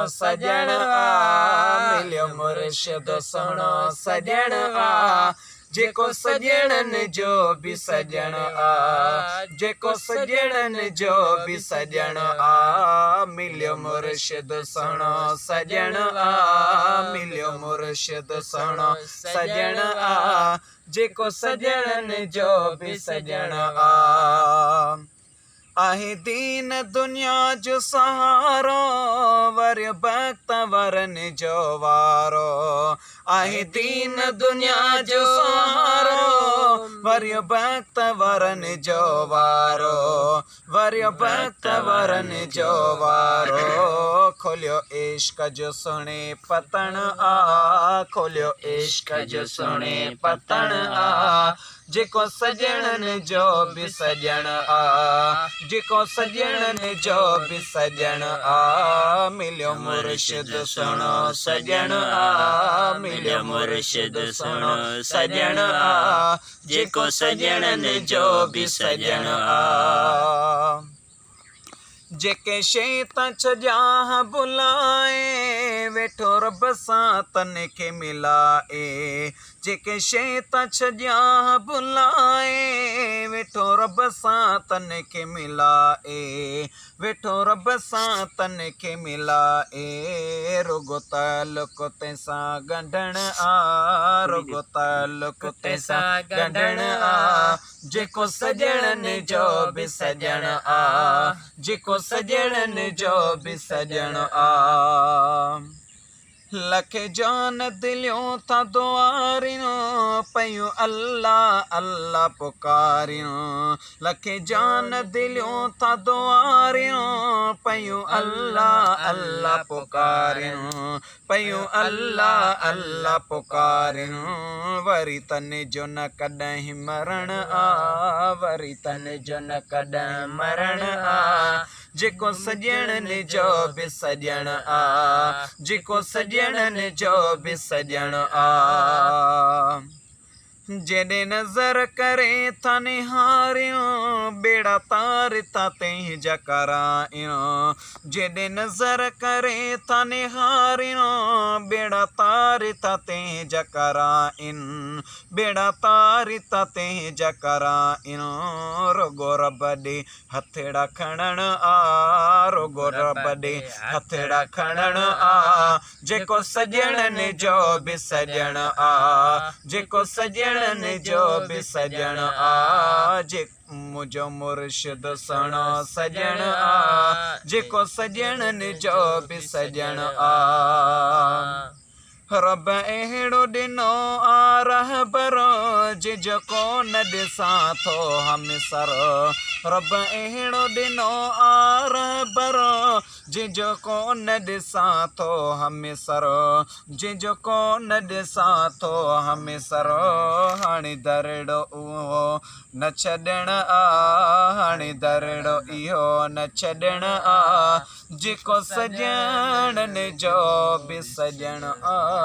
सजण आ मिलियो मुर्शिद सुहिणो सजण आ जेको सजणन जो भी सजण आ जेको सजणन जो भी सजण आ मिलियो मुर्शिद सुहिणो सजण आ मिलियो मुर्शिद सुहिणो सजण आ जेको सजणन जो भी सजण आ आहे दीन दुनिया जो सहारो वर भक्त वरन जो वारो आहे दीन दुनिया जो सहारो वर भक्त वरन जो वारो वर भक्त वरन जो वारो खोलियो इश्क जो सुने पतन आ खोलियो इश्क जो सुने पतन आ जेको सजणन जो भी सजण आ जेको सजणन जो भी सजण आ मिलियो मुर्शिद सुहिणो सजण आ मिलियो मुर्शिद सुहिणो सजण आ जेको सजणन जो भी सजण आ जेके शैतान छॼा बुलाए वेठो रब सां तन खे मिलाए जेके शैतान छॼा बुलाए वेठो रब सां तन खे मिलाए वेठो रब सां तन खे मिलाए रुगो तालुक तंहिंसां ॻंढण आ रुगो तालुक तंहिंसां ॻंढण आ जेको सजणन जो भी सजण आ जेको सजणन जो भी सजण आ लखे जान दिलियों था दुआरियों पयूं अल्लाह अल्लाह पुकारियों लखे जान दिलियों था दुआरियों पयूं अल्लाह अल्लाह पुकारियों पयूं अल्लाह अल्लाह पुकारियों वरी तन जो न कॾहिं मरण आ वरी तन जो न कॾहिं मरण आ जेको सजणन जो भी सजण आ जेको सजणन जो भी सजण आ जेॾे नज़र करे था निहारियूं बेड़ा तार था तंहिंजा करायूं जेॾे नज़र करे था निहारियूं बेड़ा तार था तंहिंजा कराइनि बेड़ा तार था तंहिंजा कराइनि रुगो रब ॾे हथेड़ा खणण आ रुगो रब ॾे हथेड़ा खणण आ जेको सजणन जो भी सजण आ जेको सजणन जो भी सजण आ जे मुझो मुर्शिद सुहिणो सजण आ जेको सजणन जो भी सजण आ रब अहिड़ो ॾिनो आ रहबरो जेको न ॾिसां थो हमसर रब अहिड़ो ॾिनो आ रहबरो जेको न ॾिसां थो हमसर जेको न ॾिसां थो हमसर हाणे दरड़ो उहो न छॾण आ हाणे दरड़ो इहो न छॾण आ जेको सजणन जो भी सजण आ